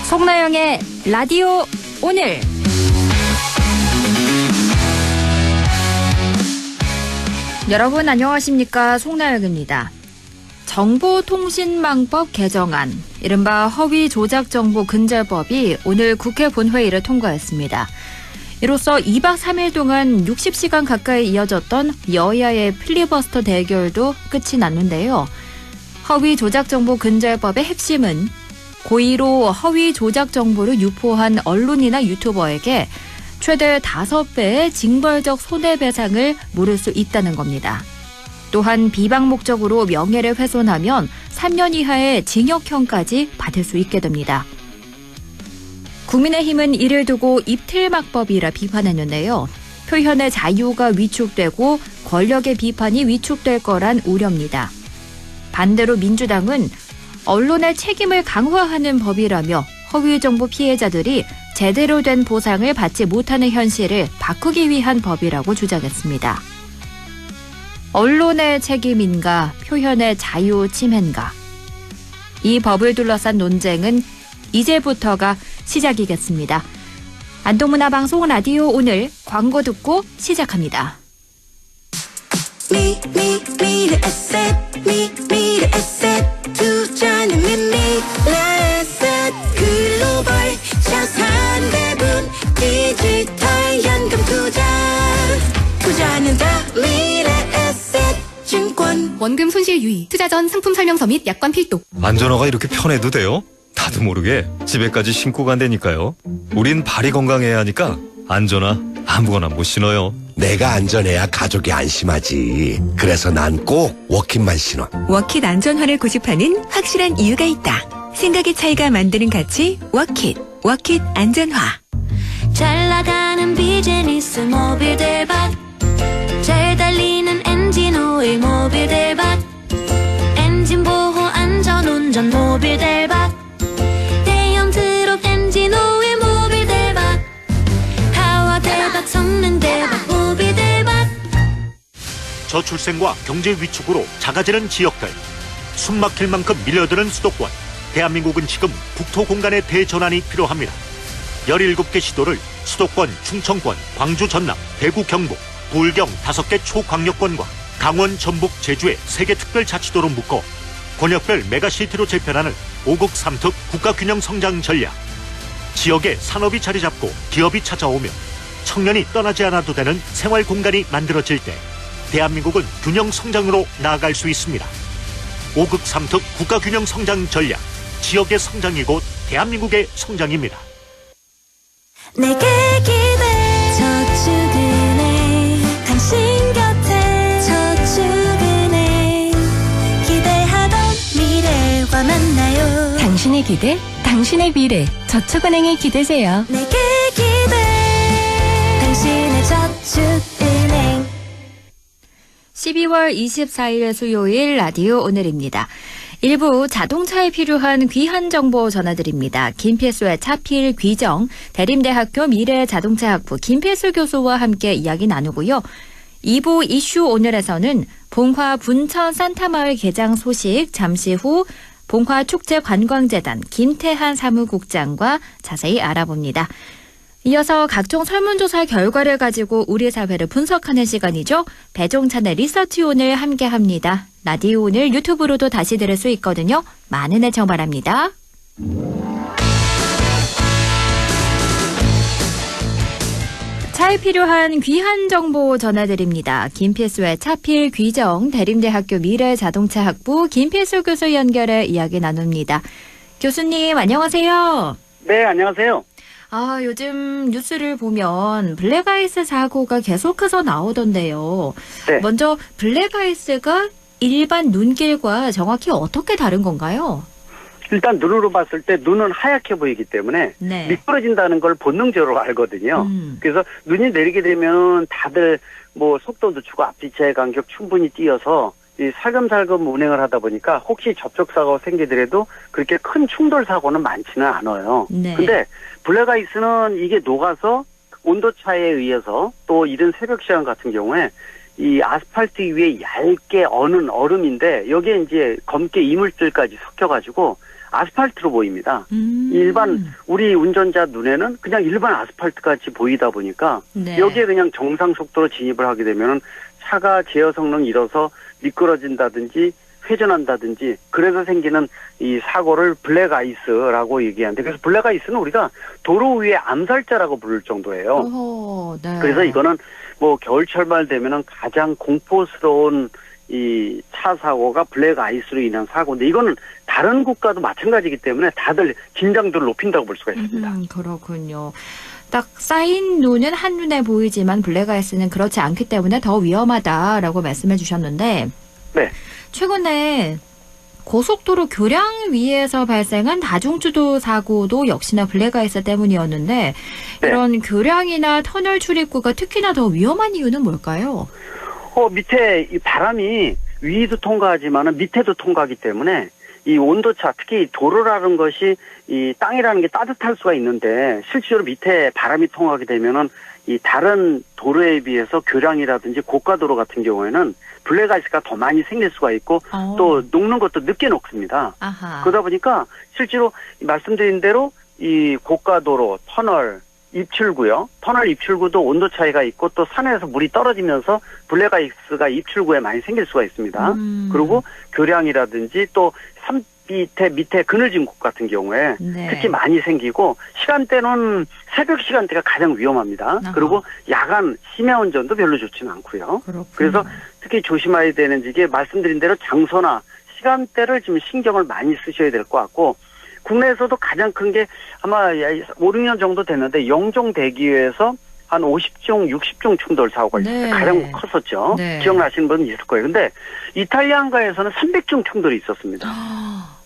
송나영의 라디오 오늘. 여러분 안녕하십니까? 송나영입니다. 정보통신망법 개정안, 이른바 허위조작정보근절법이 오늘 국회 본회의를 통과했습니다. 이로써 2박 3일 동안 60시간 가까이 이어졌던 여야의 필리버스터 대결도 끝이 났는데요. 허위조작정보근절법의 핵심은 고의로 허위조작정보를 유포한 언론이나 유튜버에게 최대 5배의 징벌적 손해배상을 물을 수 있다는 겁니다. 또한 비방 목적으로 명예를 훼손하면 3년 이하의 징역형까지 받을 수 있게 됩니다. 국민의힘은 이를 두고 입틀막법이라 비판했는데요. 표현의 자유가 위축되고 권력의 비판이 위축될 거란 우려입니다. 반대로 민주당은 언론의 책임을 강화하는 법이라며 허위정보 피해자들이 제대로 된 보상을 받지 못하는 현실을 바꾸기 위한 법이라고 주장했습니다. 언론의 책임인가, 표현의 자유 침해인가. 이 법을 둘러싼 논쟁은 이제부터가 시작이겠습니다. 안동문화방송 라디오 오늘 광고 듣고 시작합니다. 미래 에셋 투자는 미래 에셋 글로벌 자산배분 디지털 연금 투자는 다 미래 에셋 증권. 원금 손실 유의, 투자 전 상품 설명서 및 약관 필독. 안전화가 이렇게 편해도 돼요? 나도 모르게 집에까지 신고 간다니까요. 우린 발이 건강해야 하니까 안전화 아무거나 못 신어요. 내가 안전해야 가족이 안심하지. 그래서 난 꼭 워킷만 신어. 워킷 안전화를 고집하는 확실한 이유가 있다. 생각의 차이가 만드는 가치 워킷 안전화. 잘 나가는 비즈니스 모빌 대박, 잘 달리는 엔진 오일 모빌 대박, 엔진 보호 안전 운전 모빌 대박, 대형 트럭 엔진 오일 모빌 대박, 하와 대박 성능 대박 모빌 대박. 저출생과 경제 위축으로 작아지는 지역들, 숨막힐 만큼 밀려드는 수도권. 대한민국은 지금 국토 공간의 대전환이 필요합니다. 17개 시도를 수도권, 충청권, 광주, 전남, 대구, 경북, 부울경 5개 초광역권과 강원, 전북, 제주의 3개 특별자치도로 묶어 권역별 메가시티로 재편하는 5국 3특 국가균형 성장 전략. 지역에 산업이 자리 잡고 기업이 찾아오며 청년이 떠나지 않아도 되는 생활 공간이 만들어질 때 대한민국은 균형 성장으로 나아갈 수 있습니다. 5국 3특 국가균형 성장 전략. 지역의 성장이 곧 대한민국의 성장입니다. 내게 기대 저축은행 당신 곁에 저축은행 기대하던 미래와 만나요. 당신의 기대, 당신의 미래. 저축은행에 기대세요. 내게 기대 당신의 저축은행. 12월 24일 수요일 라디오 오늘입니다. 일부 자동차에 필요한 귀한 정보 전해드립니다. 김필수의 차필 귀정, 대림대학교 미래자동차학부 김필수 교수와 함께 이야기 나누고요. 2부 이슈 오늘에서는 봉화 분천 산타마을 개장 소식, 잠시 후 봉화축제관광재단 김태한 사무국장과 자세히 알아봅니다. 이어서 각종 설문조사 결과를 가지고 우리 사회를 분석하는 시간이죠. 배종찬의 리서치 오늘 함께합니다. 라디오 오늘 유튜브로도 다시 들을 수 있거든요. 많은 애청 바랍니다. 차에 필요한 귀한 정보 전해드립니다. 김필수의 차필 귀정, 대림대학교 미래자동차학부 김필수 교수 연결해 이야기 나눕니다. 교수님 안녕하세요. 네, 안녕하세요. 요즘 뉴스를 보면 블랙아이스 사고가 계속해서 나오던데요. 네. 먼저 블랙아이스가 일반 눈길과 정확히 어떻게 다른 건가요? 일단 눈으로 봤을 때 눈은 하얗게 보이기 때문에 네. 미끄러진다는 걸 본능적으로 알거든요. 그래서 눈이 내리게 되면 다들 뭐 속도 늦추고 앞뒤차의 간격 충분히 띄어서 이 살금살금 운행을 하다 보니까 혹시 접촉사고가 생기더라도 그렇게 큰 충돌 사고는 많지는 않아요. 네. 근데 블랙아이스는 이게 녹아서 온도차에 의해서 또 이른 새벽 시간 같은 경우에 이 아스팔트 위에 얇게 어는 얼음인데 여기에 이제 검게 이물질까지 섞여가지고 아스팔트로 보입니다. 일반 우리 운전자 눈에는 그냥 일반 아스팔트 같이 보이다 보니까 네. 여기에 그냥 정상 속도로 진입을 하게 되면은 차가 제어 성능이 잃어서 미끄러진다든지 회전한다든지 그래서 생기는 이 사고를 블랙 아이스라고 얘기하는데 그래서 블랙 아이스는 우리가 도로 위에 암살자라고 부를 정도예요. 어허, 네. 그래서 이거는 뭐 겨울철만 되면은 가장 공포스러운 이 차 사고가 블랙 아이스로 인한 사고인데 이거는 다른 국가도 마찬가지이기 때문에 다들 긴장도를 높인다고 볼 수가 있습니다. 그렇군요. 딱 쌓인 눈은 한눈에 보이지만 블랙 아이스는 그렇지 않기 때문에 더 위험하다라고 말씀해 주셨는데 네. 최근에 고속도로 교량 위에서 발생한 다중주도 사고도 역시나 블랙 아이스 때문이었는데 네. 이런 교량이나 터널 출입구가 특히나 더 위험한 이유는 뭘까요? 밑에 이 바람이 위도 통과하지만은 밑에도 통과하기 때문에 이 온도차, 특히 도로라는 것이 이 땅이라는 게 따뜻할 수가 있는데 실제로 밑에 바람이 통하게 되면은 이 다른 도로에 비해서 교량이라든지 고가도로 같은 경우에는 블랙아이스가 더 많이 생길 수가 있고 또 녹는 것도 늦게 녹습니다. 아하. 그러다 보니까 실제로 말씀드린 대로 이 고가도로, 터널, 입출구요. 터널 입출구도 온도 차이가 있고 또 산에서 물이 떨어지면서 블랙아이스가 입출구에 많이 생길 수가 있습니다. 그리고 교량이라든지 또 산 밑에 그늘진 곳 같은 경우에 네. 특히 많이 생기고 시간대는 새벽 시간대가 가장 위험합니다. 아하. 그리고 야간 심야 운전도 별로 좋지는 않고요. 그렇군요. 그래서 특히 조심해야 되는 게 말씀드린 대로 장소나 시간대를 좀 신경을 많이 쓰셔야 될 것 같고 국내에서도 가장 큰 게 아마 5, 6년 정도 됐는데 영종대교에서 한 50종, 60종 충돌 사고가 네. 가장 컸었죠. 네. 기억나시는 분은 있을 거예요. 근데 이탈리아인가에서는 300종 충돌이 있었습니다.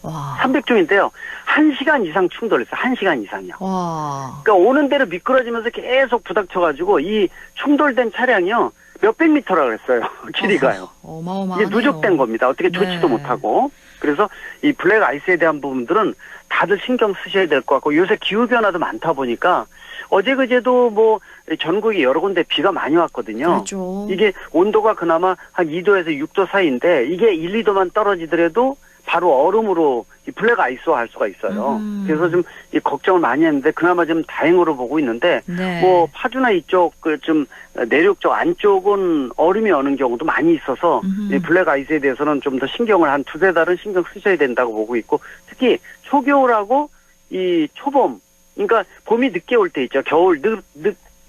와. 300종인데요. 1시간 이상 충돌했어요. 1시간 이상이요. 와. 그러니까 오는 대로 미끄러지면서 계속 부닥쳐가지고 이 충돌된 차량이요. 몇백 미터라 그랬어요. 길이가요. 어마어마하네요. 이게 누적된 겁니다. 어떻게 조치도 네. 못하고. 그래서 이 블랙 아이스에 대한 부분들은 다들 신경 쓰셔야 될 것 같고 요새 기후변화도 많다 보니까 어제 그제도 뭐 전국에 여러 군데 비가 많이 왔거든요. 그렇죠. 이게 온도가 그나마 한 2도에서 6도 사이인데 이게 1, 2도만 떨어지더라도 바로 얼음으로 이 블랙 아이스화 할 수가 있어요. 그래서 좀 이 걱정을 많이 했는데 그나마 좀 다행으로 보고 있는데 네. 뭐 파주나 이쪽 그 좀 내륙 쪽 안쪽은 얼음이 오는 경우도 많이 있어서 이 블랙 아이스에 대해서는 좀 더 신경을 한 2-3달은 신경 쓰셔야 된다고 보고 있고 특히 초겨울하고 이 초봄 그러니까 봄이 늦게 올 때 있죠. 겨울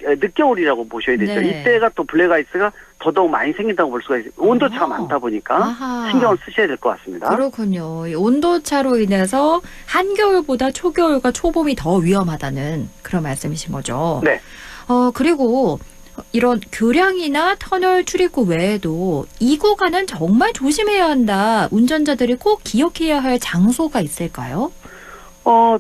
늦겨울이라고 보셔야 되죠. 네. 이때가 또 블랙 아이스가 더더욱 많이 생긴다고 볼 수가 있어요. 온도차가 많다 보니까 아하. 신경을 쓰셔야 될 것 같습니다. 그렇군요. 이 온도차로 인해서 한겨울보다 초겨울과 초봄이 더 위험하다는 그런 말씀이신 거죠. 네. 그리고 이런 교량이나 터널 출입구 외에도 이 구간은 정말 조심해야 한다. 운전자들이 꼭 기억해야 할 장소가 있을까요?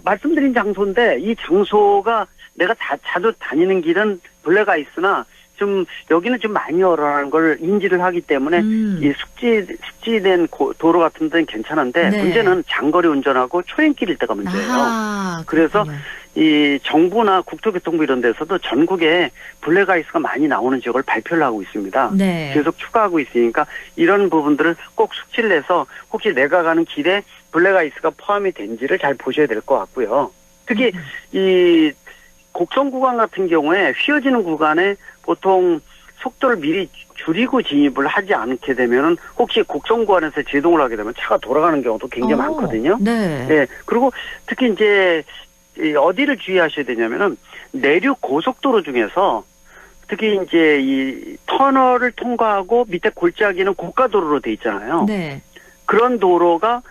말씀드린 장소인데 이 장소가 내가 자주 다니는 길은 블랙 아이스나 좀 여기는 좀 많이 얼어라는 걸 인지를 하기 때문에 이 숙지된 도로 같은 데는 괜찮은데 네. 문제는 장거리 운전하고 초행길일 때가 문제예요. 아하, 그래서 이 정부나 국토교통부 이런 데서도 전국에 블랙 아이스가 많이 나오는 지역을 발표를 하고 있습니다. 네. 계속 추가하고 있으니까 이런 부분들을 꼭 숙지를 해서 혹시 내가 가는 길에 블랙 아이스가 포함이 된지를 잘 보셔야 될 것 같고요. 특히 이 곡선 구간 같은 경우에 휘어지는 구간에 보통 속도를 미리 줄이고 진입을 하지 않게 되면은 혹시 곡선 구간에서 제동을 하게 되면 차가 돌아가는 경우도 굉장히 많거든요. 네. 네. 그리고 특히 이제 어디를 주의하셔야 되냐면은 내륙 고속도로 중에서 특히 이제 이 터널을 통과하고 밑에 골짜기는 고가도로로 돼 있잖아요. 네. 그런 도로가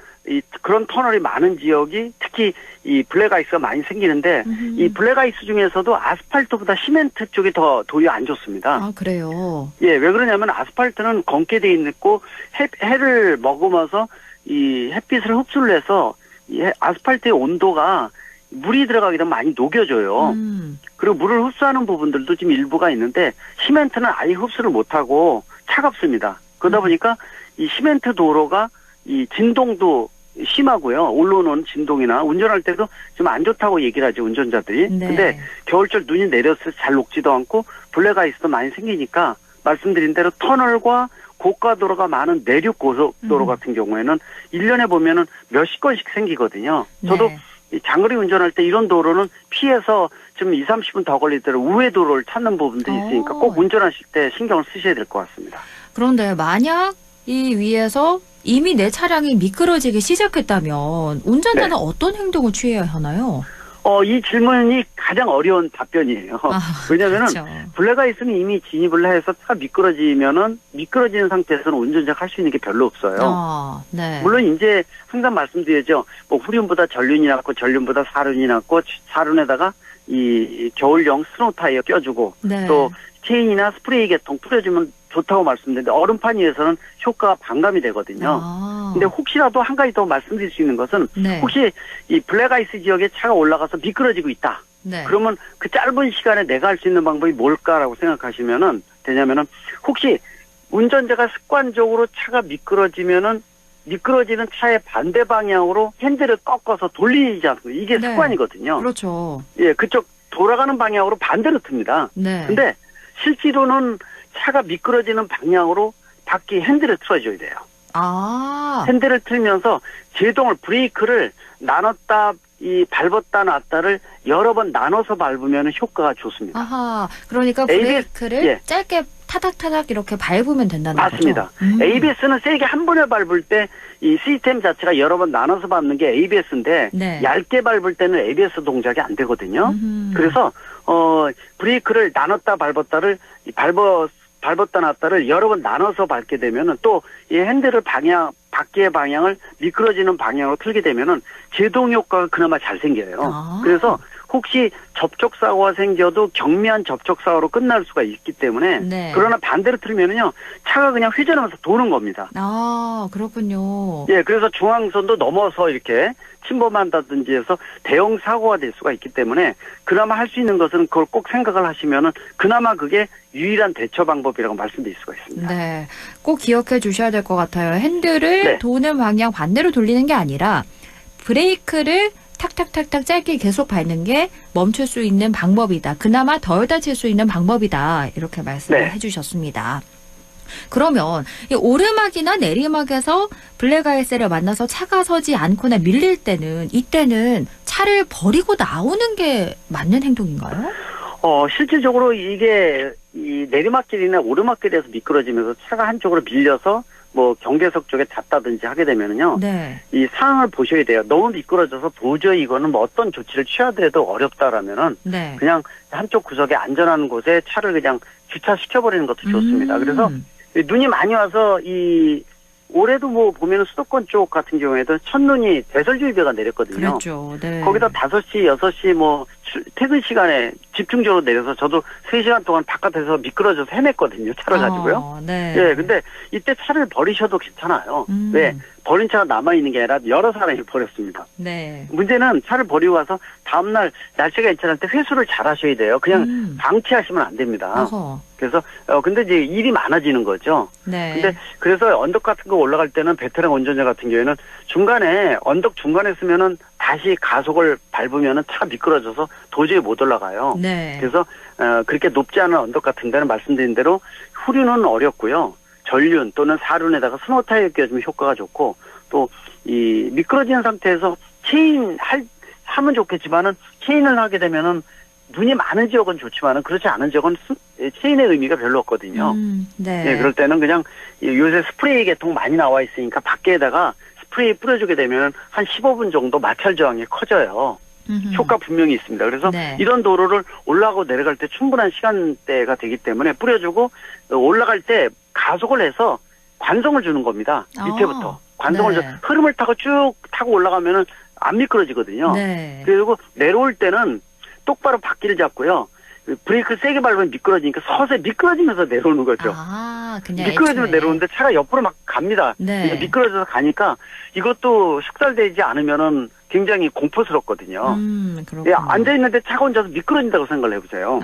그런 터널이 많은 지역이 특히 이 블랙 아이스가 많이 생기는데 이 블랙 아이스 중에서도 아스팔트보다 시멘트 쪽이 더 도리어 안 좋습니다. 아, 그래요? 예, 왜 그러냐면 아스팔트는 검게 돼 있고 해를 머금어서 이 햇빛을 흡수를 해서 이 아스팔트의 온도가 물이 들어가게 되면 많이 녹여져요. 그리고 물을 흡수하는 부분들도 지금 일부가 있는데 시멘트는 아예 흡수를 못하고 차갑습니다. 그러다 보니까 이 시멘트 도로가 이 진동도 심하고요. 올라오는 진동이나 운전할 때도 좀 안 좋다고 얘기를 하죠, 운전자들이. 네. 근데 겨울철 눈이 내렸을 때 잘 녹지도 않고 블랙 아이스도 많이 생기니까 말씀드린 대로 터널과 고가도로가 많은 내륙 고속도로 같은 경우에는 1년에 보면은 몇십 건씩 생기거든요. 저도 네. 이 장거리 운전할 때 이런 도로는 피해서 좀 2, 30분 더 걸리더라도 우회 도로를 찾는 부분들이 있으니까 꼭 운전하실 때 신경을 쓰셔야 될 것 같습니다. 그런데 만약 이 위에서 이미 내 차량이 미끄러지기 시작했다면 운전자는 네. 어떤 행동을 취해야 하나요? 이 질문이 가장 어려운 답변이에요. 왜냐면은 그렇죠. 블랙아이스는 이미 진입을 해서 차가 미끄러지는 상태에서는 운전자가 할 수 있는 게 별로 없어요. 네. 물론 이제 항상 말씀드리죠. 뭐 후륜보다 전륜이 낫고 전륜보다 사륜이 낫고 사륜에다가 이 겨울용 스노우 타이어 껴주고 네. 또 체인이나 스프레이 계통 뿌려주면 좋다고 말씀드렸는데 얼음판 위에서는 효과가 반감이 되거든요. 근데 혹시라도 한 가지 더 말씀드릴 수 있는 것은 네. 혹시 이 블랙아이스 지역에 차가 올라가서 미끄러지고 있다. 네. 그러면 그 짧은 시간에 내가 할 수 있는 방법이 뭘까라고 생각하시면은 되냐면은 혹시 운전자가 습관적으로 차가 미끄러지면은 미끄러지는 차의 반대 방향으로 핸들을 꺾어서 돌리지 않습니까? 이게 네. 습관이거든요. 그렇죠. 예, 그쪽 돌아가는 방향으로 반대로 틉니다. 네. 근데 실제로는 차가 미끄러지는 방향으로 바퀴 핸들을 틀어줘야 돼요. 핸들을 틀면서 제동을 브레이크를 나눴다 밟았다 놨다를 여러 번 나눠서 밟으면 효과가 좋습니다. 아하. 그러니까 ABS, 브레이크를 예. 짧게 타닥타닥 이렇게 밟으면 된다는 맞습니다. 거죠. ABS는 세게 한 번에 밟을 때 이 시스템 자체가 여러 번 나눠서 밟는 게 ABS인데 네. 얇게 밟을 때는 ABS 동작이 안 되거든요. 그래서 브레이크를 나눴다 밟았다를 밟았다 놨다를 여러 번 나눠서 밟게 되면은 또 이 핸들을 바퀴의 방향을 미끄러지는 방향으로 틀게 되면은 제동 효과가 그나마 잘 생겨요. 그래서 혹시 접촉사고가 생겨도 경미한 접촉사고로 끝날 수가 있기 때문에 네. 그러나 반대로 틀면은요 차가 그냥 회전하면서 도는 겁니다. 그렇군요. 예, 그래서 중앙선도 넘어서 이렇게 침범한다든지 해서 대형 사고가 될 수가 있기 때문에 그나마 할 수 있는 것은 그걸 꼭 생각을 하시면은 그나마 그게 유일한 대처 방법이라고 말씀드릴 수가 있습니다. 네. 꼭 기억해 주셔야 될 것 같아요. 핸들을 네. 도는 방향 반대로 돌리는 게 아니라 브레이크를 탁탁탁탁 짧게 계속 밟는 게 멈출 수 있는 방법이다. 그나마 덜 다칠 수 있는 방법이다. 이렇게 말씀을 네. 해주셨습니다. 그러면 이 오르막이나 내리막에서 블랙아이스를 만나서 차가 서지 않거나 밀릴 때는 이때는 차를 버리고 나오는 게 맞는 행동인가요? 실질적으로 이게 이 내리막길이나 오르막길에서 미끄러지면서 차가 한쪽으로 밀려서 뭐 경계석 쪽에 닿다든지 하게 되면은요. 네. 이 상황을 보셔야 돼요. 너무 미끄러져서 도저히 이거는 뭐 어떤 조치를 취하더라도 어렵다라면은 네. 그냥 한쪽 구석에 안전한 곳에 차를 그냥 주차시켜버리는 것도 좋습니다. 그래서 눈이 많이 와서 올해도 뭐 보면은 수도권 쪽 같은 경우에도 첫눈이 대설주의보가 내렸거든요. 그렇죠. 네. 거기다 5시, 6시 뭐 퇴근 시간에 집중적으로 내려서 저도 3시간 동안 바깥에서 미끄러져서 헤맸거든요. 차를 가지고요. 네. 예, 근데 이때 차를 버리셔도 괜찮아요. 왜? 버린 차가 남아있는 게 아니라 여러 사람이 버렸습니다. 네. 문제는 차를 버리고 와서 다음날 날씨가 괜찮을 때 회수를 잘 하셔야 돼요. 그냥 방치하시면 안 됩니다. 어허. 그래서, 근데 이제 일이 많아지는 거죠. 네. 근데 그래서 언덕 같은 거 올라갈 때는 베테랑 운전자 같은 경우에는 언덕 중간에 쓰면은 다시 가속을 밟으면은 차 미끄러져서 도저히 못 올라가요. 네. 그래서, 그렇게 높지 않은 언덕 같은 데는 말씀드린 대로 후륜은 어렵고요. 전륜 또는 사륜에다가 스노우 타이어 껴주면 효과가 좋고 또 이 미끄러지는 상태에서 하면 좋겠지만은 체인을 하게 되면은 눈이 많은 지역은 좋지만은 그렇지 않은 지역은 체인의 의미가 별로 없거든요. 네. 예, 그럴 때는 그냥 요새 스프레이 계통 많이 나와 있으니까 밖에다가 스프레이 뿌려주게 되면 한 15분 정도 마찰 저항이 커져요. 효과 분명히 있습니다. 그래서 네. 이런 도로를 올라가고 내려갈 때 충분한 시간대가 되기 때문에 뿌려주고 올라갈 때 가속을 해서 관성을 주는 겁니다. 밑에부터. 관성을 네. 흐름을 타고 쭉 타고 올라가면은 안 미끄러지거든요. 네. 그리고 내려올 때는 똑바로 바퀴를 잡고요. 브레이크를 세게 밟으면 미끄러지니까 서서히 미끄러지면서 내려오는 거죠. 그냥 미끄러지면 애초에. 내려오는데 차가 옆으로 막 갑니다. 네. 미끄러져서 가니까 이것도 숙달되지 않으면은 굉장히 공포스럽거든요. 그렇군요. 예, 앉아있는데 차가 혼자서 미끄러진다고 생각을 해보세요.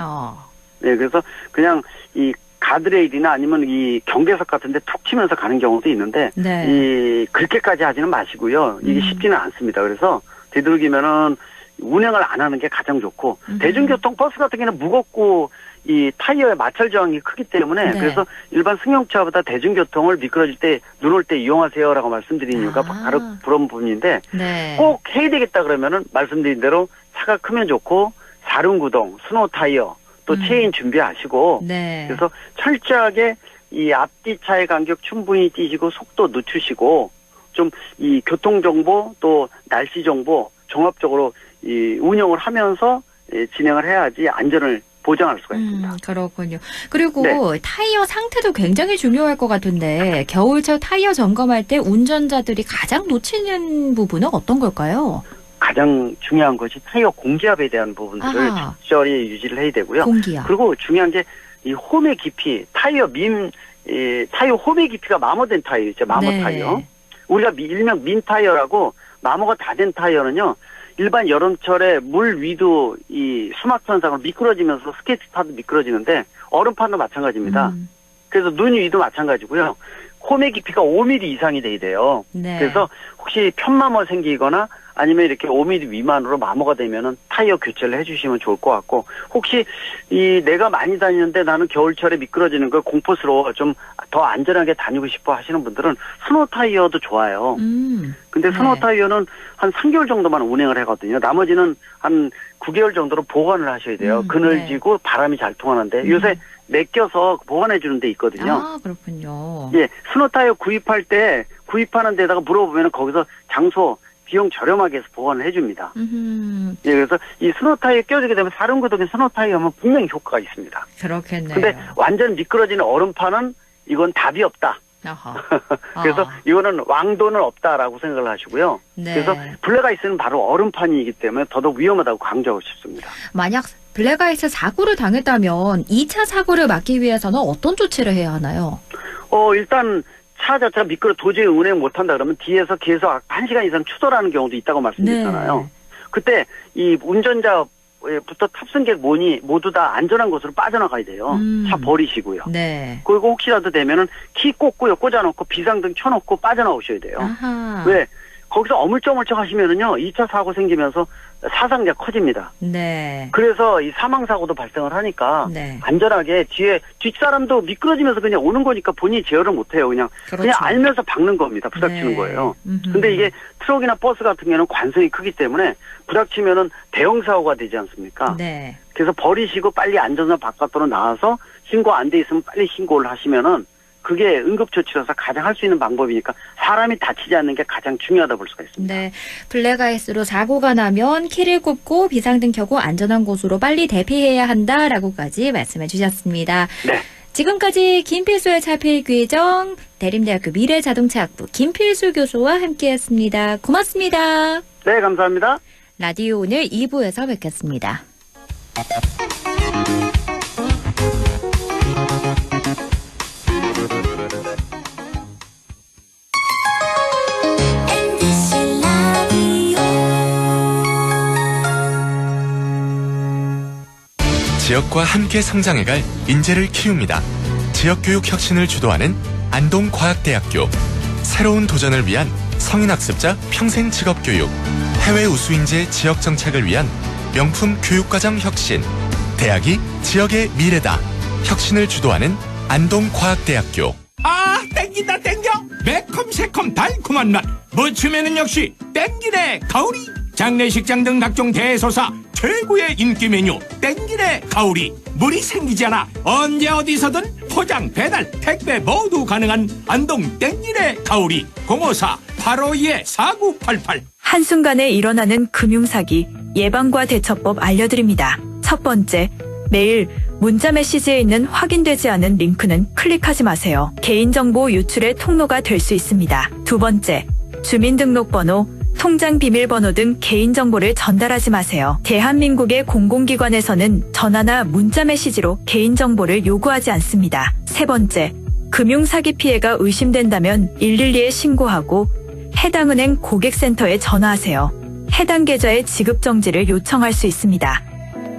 예, 그래서 그냥 이 가드레일이나 아니면 이 경계석 같은 데 툭 치면서 가는 경우도 있는데, 네. 그렇게까지 하지는 마시고요. 이게 쉽지는 않습니다. 그래서 되도록이면은 운행을 안 하는 게 가장 좋고, 대중교통 버스 같은 경우는 무겁고, 이 타이어의 마찰 저항이 크기 때문에 네. 그래서 일반 승용차보다 대중교통을 미끄러질 때, 눈 올 때 이용하세요라고 말씀드린 이유가 바로 그런 부분인데 네. 꼭 해야 되겠다 그러면은 말씀드린 대로 차가 크면 좋고 사륜구동, 스노우 타이어, 또 체인 준비하시고 네. 그래서 철저하게 이 앞뒤 차의 간격 충분히 띄시고 속도 늦추시고 좀 이 교통 정보 또 날씨 정보 종합적으로 이 운영을 하면서 진행을 해야지 안전을 보장할 수가 있습니다. 그렇군요. 그리고 네. 타이어 상태도 굉장히 중요할 것 같은데 겨울철 타이어 점검할 때 운전자들이 가장 놓치는 부분은 어떤 걸까요? 가장 중요한 것이 타이어 공기압에 대한 부분들을 아하. 적절히 유지를 해야 되고요. 공기압. 그리고 중요한 게 이 홈의 깊이, 타이어 홈의 깊이가 마모된 타이어 있죠. 마모 네. 타이어. 우리가 일명 민 타이어라고 마모가 다 된 타이어는요. 일반 여름철에 물 위도 이 수막 현상으로 미끄러지면서 스케이트 타도 미끄러지는데 얼음판도 마찬가지입니다. 그래서 눈 위도 마찬가지고요. 홈의 깊이가 5mm 이상이 돼야 돼요. 네. 그래서 혹시 편마모 생기거나 아니면 이렇게 5mm 미만으로 마모가 되면은 타이어 교체를 해주시면 좋을 것 같고 혹시 내가 많이 다니는데 나는 겨울철에 미끄러지는 걸 공포스러워 좀 더 안전하게 다니고 싶어 하시는 분들은 스노우 타이어도 좋아요. 근데 스노우 네. 타이어는 한 3개월 정도만 운행을 하거든요. 나머지는 한 9개월 정도로 보관을 하셔야 돼요. 그늘지고 바람이 잘 통하는데 요새 맡겨서 보관해 주는 데 있거든요. 아, 그렇군요. 예, 스노우 타이어 구입할 때 구입하는 데다가 물어보면 거기서 장소 비용 저렴하게 해서 보관을 해줍니다. 예, 그래서 이 스노우 타이어 껴주게 되면 사륜구동에 스노우 타이어 하면 분명히 효과가 있습니다. 그렇겠네요. 근데 완전 미끄러지는 얼음판은 이건 답이 없다. 아하. 그래서 이거는 왕도는 없다라고 생각을 하시고요. 네. 그래서 블랙아이스는 바로 얼음판이기 때문에 더더욱 위험하다고 강조하고 싶습니다. 만약 블랙아이스 사고를 당했다면 2차 사고를 막기 위해서는 어떤 조치를 해야 하나요? 일단 차 자체가 도저히 운행 못한다 그러면 뒤에서 계속 1시간 이상 추돌하는 경우도 있다고 말씀드렸잖아요. 네. 그때 이 운전자부터 탑승객 모두 다 안전한 곳으로 빠져나가야 돼요. 차 버리시고요. 네. 그리고 혹시라도 되면은 키 꽂아놓고 비상등 켜놓고 빠져나오셔야 돼요. 아하. 왜? 거기서 어물쩍어물쩍 하시면은요, 2차 사고 생기면서 사상자가 커집니다. 네. 그래서 이 사망사고도 발생을 하니까 네. 안전하게 뒷사람도 미끄러지면서 그냥 오는 거니까 본인이 제어를 못해요. 그냥 알면서 박는 겁니다. 부닥치는 네. 거예요. 근데 이게 트럭이나 버스 같은 경우는 관성이 크기 때문에 부닥치면은 대형 사고가 되지 않습니까? 네. 그래서 버리시고 빨리 안전선 바깥으로 나와서 신고 안 돼 있으면 빨리 신고를 하시면은 그게 응급조치로서 가장 할 수 있는 방법이니까 사람이 다치지 않는 게 가장 중요하다 볼 수가 있습니다. 네. 블랙아이스로 사고가 나면 키를 꼽고 비상등 켜고 안전한 곳으로 빨리 대피해야 한다라고까지 말씀해 주셨습니다. 네. 지금까지 김필수의 차필 규정 대림대학교 미래자동차학부 김필수 교수와 함께했습니다. 고맙습니다. 네, 감사합니다. 라디오 오늘 2부에서 뵙겠습니다. MBC 라디오 지역과 함께 성장해갈 인재를 키웁니다. 지역교육 혁신을 주도하는 안동과학대학교. 새로운 도전을 위한 성인학습자 평생 직업교육. 해외 우수인재 지역정착을 위한 명품 교육과정 혁신. 대학이 지역의 미래다. 혁신을 주도하는 안동과학대학교. 아, 땡긴다 땡겨. 매콤 새콤 달콤한 맛. 무침에는 역시 땡기네 가오리. 장례식장 등 각종 대소사 최고의 인기 메뉴 땡기네 가오리. 물이 생기지 않아 언제 어디서든 포장 배달 택배 모두 가능한 안동 땡기네 가오리. 054-852-4988. 한순간에 일어나는 금융사기 예방과 대처법 알려드립니다. 첫 번째, 매일 문자 메시지에 있는 확인되지 않은 링크는 클릭하지 마세요. 개인정보 유출의 통로가 될 수 있습니다. 두 번째, 주민등록번호, 통장 비밀번호 등 개인정보를 전달하지 마세요. 대한민국의 공공기관에서는 전화나 문자 메시지로 개인정보를 요구하지 않습니다. 세 번째, 금융사기 피해가 의심된다면 112에 신고하고 해당 은행 고객센터에 전화하세요. 해당 계좌의 지급정지를 요청할 수 있습니다.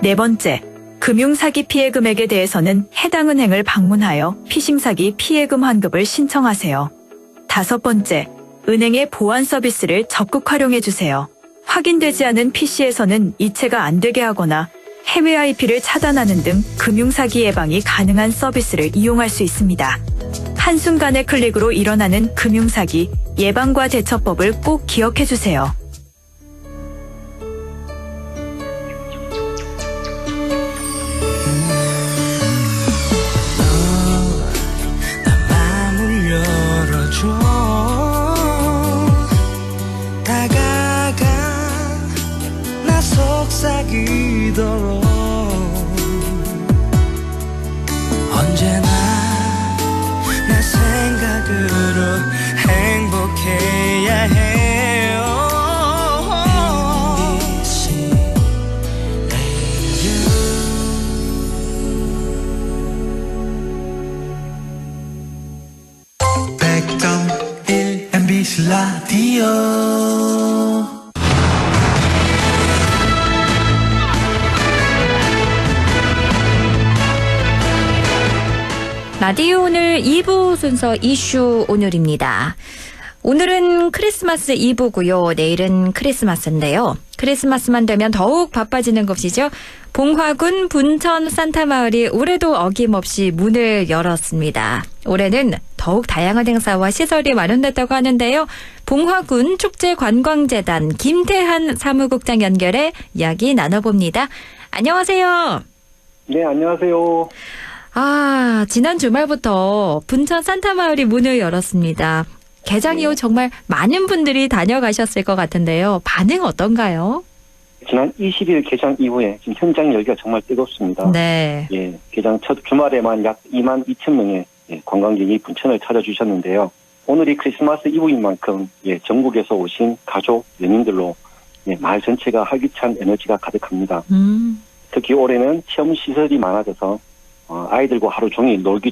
네 번째, 금융사기 피해 금액에 대해서는 해당 은행을 방문하여 피싱사기 피해금 환급을 신청하세요. 다섯 번째, 은행의 보안 서비스를 적극 활용해 주세요. 확인되지 않은 PC에서는 이체가 안 되게 하거나 해외 IP를 차단하는 등 금융사기 예방이 가능한 서비스를 이용할 수 있습니다. 한순간의 클릭으로 일어나는 금융사기 예방과 대처법을 꼭 기억해 주세요. 마음을 열어줘 다가가 나 속삭이도록 언제나 내 생각으로 행복해야 해요 MBC MBC 라디오 라디오 오늘 2부 순서 이슈 오늘입니다. 오늘은 크리스마스 이브고요. 내일은 크리스마스인데요. 크리스마스만 되면 더욱 바빠지는 것이죠. 봉화군 분천 산타마을이 올해도 어김없이 문을 열었습니다. 올해는 더욱 다양한 행사와 시설이 마련됐다고 하는데요. 봉화군 축제관광재단 김태한 사무국장 연결해 이야기 나눠봅니다. 안녕하세요. 네, 안녕하세요. 지난 주말부터 분천 산타마을이 문을 열었습니다. 개장 이후 정말 많은 분들이 다녀가셨을 것 같은데요. 반응 어떤가요? 지난 20일 개장 이후에 지금 현장 열기가 정말 뜨겁습니다. 네. 예, 개장 첫 주말에만 약 2만 2천 명의 관광객이 분천을 찾아주셨는데요. 오늘이 크리스마스 이브인 만큼 전국에서 오신 가족, 연인들로 마을 전체가 활기찬 에너지가 가득합니다. 특히 올해는 체험 시설이 많아져서 아이들과 하루 종일 놀기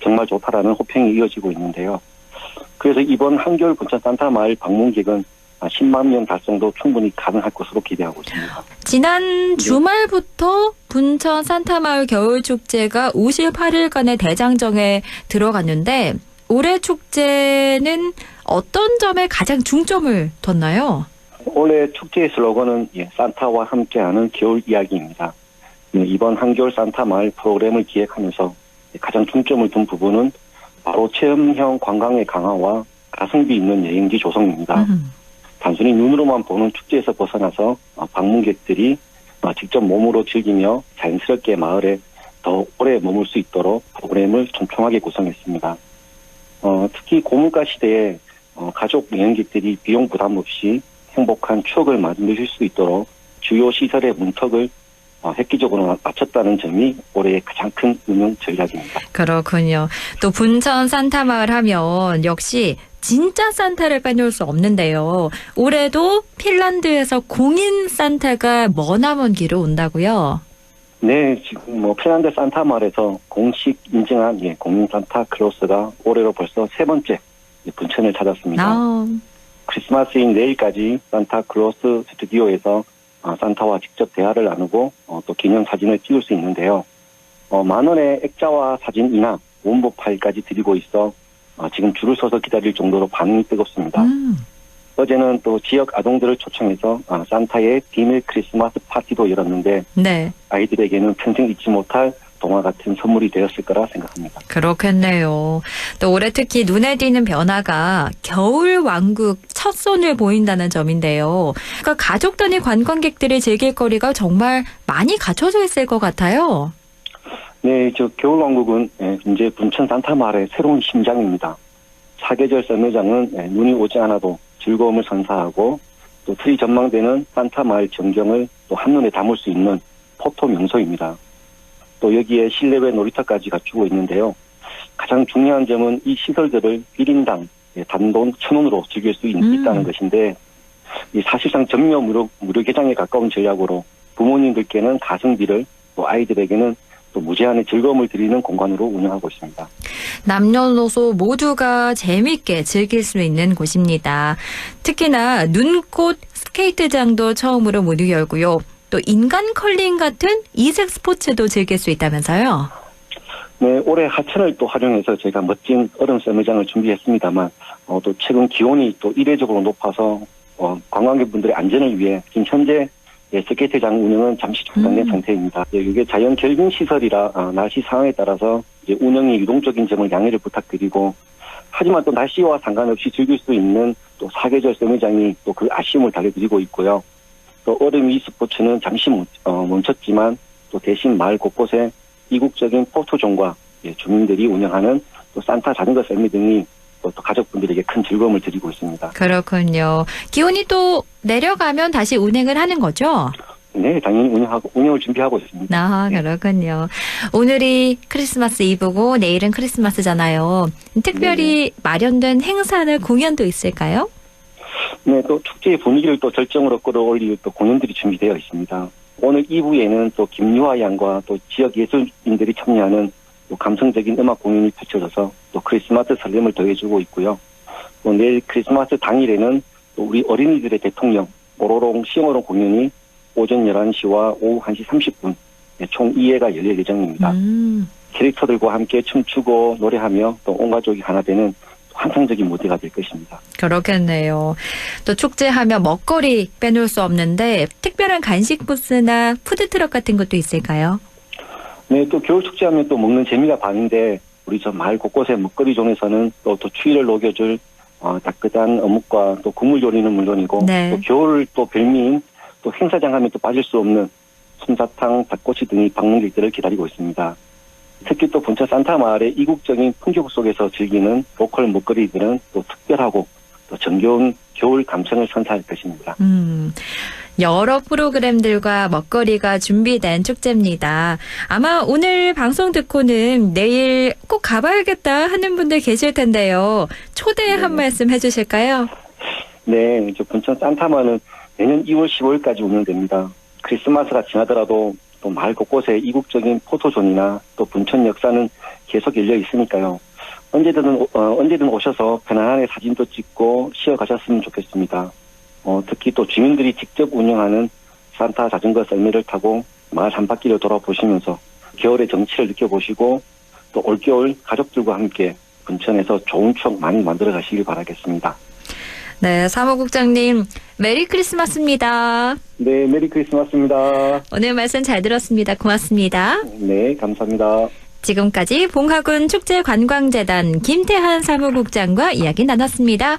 정말 좋다라는 호평이 이어지고 있는데요. 그래서 이번 한겨울 분천 산타마을 방문객은 10만 명 달성도 충분히 가능할 것으로 기대하고 있습니다. 지난 주말부터 분천 산타마을 겨울축제가 58일간의 대장정에 들어갔는데 올해 축제는 어떤 점에 가장 중점을 뒀나요? 올해 축제의 슬로건은 산타와 함께하는 겨울 이야기입니다. 이번 한겨울 산타마을 프로그램을 기획하면서 가장 중점을 둔 부분은 바로 체험형 관광의 강화와 가성비 있는 여행지 조성입니다. 단순히 눈으로만 보는 축제에서 벗어나서 방문객들이 직접 몸으로 즐기며 자연스럽게 마을에 더 오래 머물 수 있도록 프로그램을 촘촘하게 구성했습니다. 특히 고물가 시대에 가족 여행객들이 비용 부담 없이 행복한 추억을 만드실 수 있도록 주요 시설의 문턱을 획기적으로 맞췄다는 점이 올해의 가장 큰 운영 전략입니다. 그렇군요. 또 분천 산타마을 하면 역시 진짜 산타를 빼놓을 수 없는데요. 올해도 핀란드에서 공인 산타가 머나먼 길을 온다고요? 네, 지금 핀란드 산타마을에서 공식 인증한 공인 산타클로스가 올해로 벌써 세 번째 분천을 찾았습니다. 크리스마스인 내일까지 산타클로스 스튜디오에서 산타와 직접 대화를 나누고 또 기념 사진을 찍을 수 있는데요. 10,000원의 액자와 사진 이나 원본 파일까지 드리고 있어 지금 줄을 서서 기다릴 정도로 반응이 뜨겁습니다. 어제는 또 지역 아동들을 초청해서 산타의 비밀 크리스마스 파티도 열었는데 네. 아이들에게는 평생 잊지 못할 동화 같은 선물이 되었을 거라 생각합니다. 그렇겠네요. 또 올해 특히 눈에 띄는 변화가 겨울 왕국 첫 손을 보인다는 점인데요. 그러니까 가족 단위 관광객들의 즐길 거리가 정말 많이 갖춰져 있을 것 같아요. 네, 겨울 왕국은 이제 분천 산타마을의 새로운 심장입니다. 사계절 썰매장은 눈이 오지 않아도 즐거움을 선사하고 또 트리 전망대는 산타마을 전경을 또 한눈에 담을 수 있는 포토 명소입니다. 또 여기에 실내외 놀이터까지 갖추고 있는데요. 가장 중요한 점은 이 시설들을 1인당 단돈 1,000원으로 즐길 수 있다는 것인데 사실상 전면 무료 개장에 가까운 전략으로 부모님들께는 가성비를 또 아이들에게는 또 무제한의 즐거움을 드리는 공간으로 운영하고 있습니다. 남녀노소 모두가 재미있게 즐길 수 있는 곳입니다. 특히나 눈꽃 스케이트장도 처음으로 문을 열고요. 또 인간 컬링 같은 이색 스포츠도 즐길 수 있다면서요? 네, 올해 하천을 또 활용해서 제가 멋진 얼음 썰매장을 준비했습니다만 또 최근 기온이 또 이례적으로 높아서 관광객분들의 안전을 위해 지금 현재 스케이트장 운영은 잠시 중단된 상태입니다. 이게 자연 결빙 시설이라 날씨 상황에 따라서 이제 운영이 유동적인 점을 양해를 부탁드리고, 하지만 또 날씨와 상관없이 즐길 수 있는 또 사계절 서미장이 또 그 아쉬움을 달래드리고 있고요. 또 얼음 위 스포츠는 잠시 멈췄지만 또 대신 마을 곳곳에 이국적인 포토존과 주민들이 운영하는 또 산타 자전거 썰매 등이 또 가족분들에게 큰 즐거움을 드리고 있습니다. 그렇군요. 기온이 또 내려가면 다시 운행을 하는 거죠? 네, 당연히 운영을 준비하고 있습니다. 아, 그렇군요. 오늘이 크리스마스 이브고 내일은 크리스마스잖아요. 특별히 마련된 행사나 공연도 있을까요? 네, 또 축제의 분위기를 또 절정으로 끌어올릴 또 공연들이 준비되어 있습니다. 오늘 2부에는 또 김유아 양과 또 지역 예술인들이 참여하는 또 감성적인 음악 공연이 펼쳐져서 또 크리스마스 설렘을 더해주고 있고요. 또 내일 크리스마스 당일에는 또 우리 어린이들의 대통령 뽀로롱 싱어롱 공연이 오전 11시와 오후 1시 30분 총 2회가 열릴 예정입니다. 캐릭터들과 함께 춤추고 노래하며 또 온 가족이 하나 되는 환상적인 무대가 될 것입니다. 그렇겠네요. 또 축제하면 먹거리 빼놓을 수 없는데 특별한 간식 부스나 푸드트럭 같은 것도 있을까요? 네, 또 겨울 축제하면 또 먹는 재미가 반인데 우리 저 마을 곳곳의 먹거리존에서는 또 추위를 녹여줄 따끈한 어묵과 또 국물 요리는 물론이고 네. 또 겨울 또 별미인 또 행사장 하면 또 빠질 수 없는 솜사탕, 닭꼬치 등이 방문객들을 기다리고 있습니다. 특히 또 본천 산타 마을의 이국적인 풍경 속에서 즐기는 로컬 먹거리들은 또 특별하고 또 정겨운 겨울 감성을 선사할 것입니다. 여러 프로그램들과 먹거리가 준비된 축제입니다. 아마 오늘 방송 듣고는 내일 꼭 가봐야겠다 하는 분들 계실 텐데요. 초대 한 말씀 해주실까요? 네, 본천 산타 마을은 내년 2월 15일까지 운영됩니다. 크리스마스가 지나더라도 또 마을 곳곳에 이국적인 포토존이나 또 본천 역사는 계속 열려 있으니까요. 언제든 오셔서 편안하게 사진도 찍고 쉬어 가셨으면 좋겠습니다. 특히 또 주민들이 직접 운영하는 산타 자전거 썰매를 타고 마을 한 바퀴를 돌아보시면서 겨울의 정취를 느껴보시고 또 올겨울 가족들과 함께 본천에서 좋은 추억 많이 만들어 가시길 바라겠습니다. 네, 사무국장님 메리 크리스마스입니다. 네, 메리 크리스마스입니다. 오늘 말씀 잘 들었습니다. 고맙습니다. 네, 감사합니다. 지금까지 봉화군 축제관광재단 김태한 사무국장과 이야기 나눴습니다.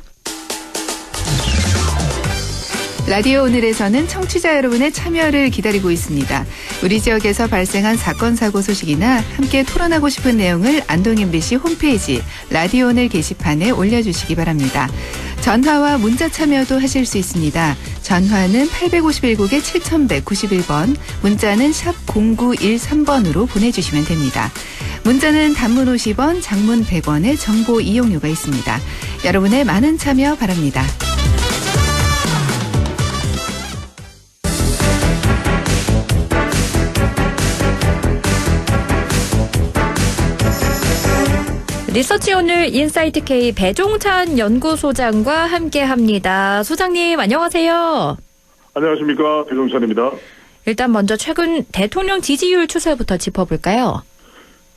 라디오 오늘에서는 청취자 여러분의 참여를 기다리고 있습니다. 우리 지역에서 발생한 사건 사고 소식이나 함께 토론하고 싶은 내용을 안동 MBC 홈페이지 라디오 오늘 게시판에 올려주시기 바랍니다. 전화와 문자 참여도 하실 수 있습니다. 전화는 851국에 7191번, 문자는 샵 0913번으로 보내주시면 됩니다. 문자는 단문 50원, 장문 100원의 정보 이용료가 있습니다. 여러분의 많은 참여 바랍니다. 리서치 오늘 인사이트 K 배종찬 연구소장과 함께합니다. 소장님 안녕하세요. 안녕하십니까, 배종찬입니다. 일단 먼저 최근 대통령 지지율 추세부터 짚어볼까요?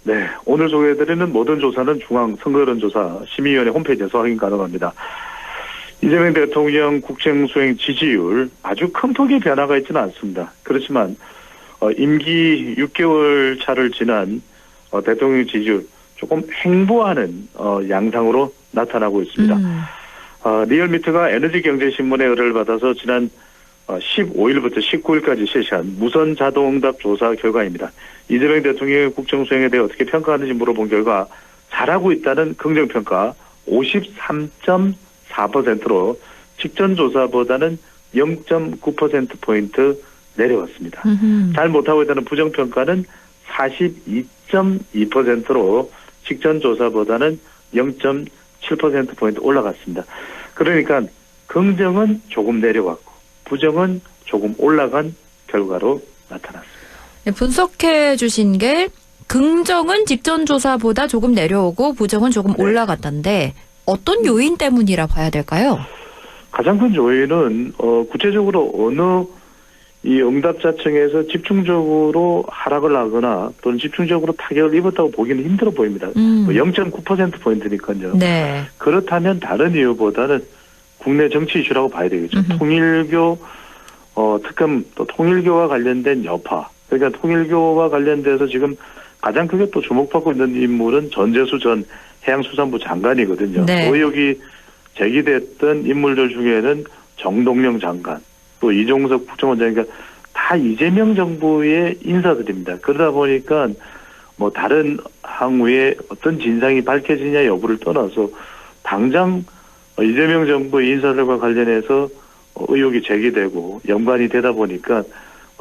네, 오늘 소개해드리는 모든 조사는 중앙선거여론조사 심의위원회 홈페이지에서 확인 가능합니다. 이재명 대통령 국정수행 지지율 아주 큰 폭의 변화가 있지는 않습니다. 그렇지만 임기 6개월 차를 지난 대통령 지지율 조금 횡보하는 양상으로 나타나고 있습니다. 리얼미터가 에너지경제신문의 의뢰를 받아서 지난 15일부터 19일까지 실시한 무선 자동응답 조사 결과입니다. 이재명 대통령의 국정수행에 대해 어떻게 평가하는지 물어본 결과 잘하고 있다는 긍정평가 53.4%로 직전 조사보다는 0.9%포인트 내려왔습니다. 잘 못하고 있다는 부정평가는 42.2%로 직전 조사보다는 0.7%포인트 올라갔습니다. 그러니까 긍정은 조금 내려왔고 부정은 조금 올라간 결과로 나타났습니다. 네, 분석해 주신 게 긍정은 직전 조사보다 조금 내려오고 부정은 조금 올라갔던데 어떤 요인 때문이라 봐야 될까요? 가장 큰 요인은 구체적으로 어느 이 응답자층에서 집중적으로 하락을 하거나 또는 집중적으로 타격을 입었다고 보기는 힘들어 보입니다. 0.9%포인트니까요. 네. 그렇다면 다른 이유보다는 국내 정치 이슈라고 봐야 되겠죠. 통일교 특검 또 통일교와 관련된 여파. 그러니까 통일교와 관련돼서 지금 가장 크게 또 주목받고 있는 인물은 전재수 전 해양수산부 장관이거든요. 네. 의혹이 제기됐던 인물들 중에는 정동영 장관, 또 이종석 국정원장이니까 다 이재명 정부의 인사들입니다. 그러다 보니까 뭐 다른 향후에 어떤 진상이 밝혀지냐 여부를 떠나서 당장 이재명 정부의 인사들과 관련해서 의혹이 제기되고 연관이 되다 보니까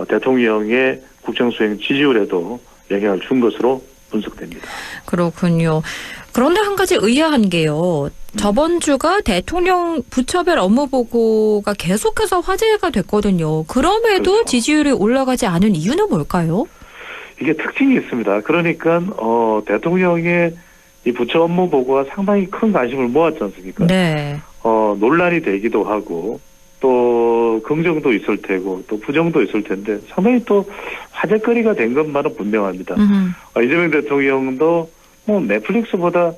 대통령의 국정수행 지지율에도 영향을 준 것으로 분석됩니다. 그렇군요. 그런데 한 가지 의아한 게요. 저번 주가 대통령 부처별 업무 보고가 계속해서 화제가 됐거든요. 그럼에도 그렇죠. 지지율이 올라가지 않은 이유는 뭘까요? 이게 특징이 있습니다. 그러니까 대통령의 이 부처 업무 보고가 상당히 큰 관심을 모았지 않습니까? 네. 논란이 되기도 하고 또 긍정도 있을 테고 또 부정도 있을 텐데 상당히 또 화제거리가 된 것만은 분명합니다. 이재명 대통령도 뭐 넷플릭스보다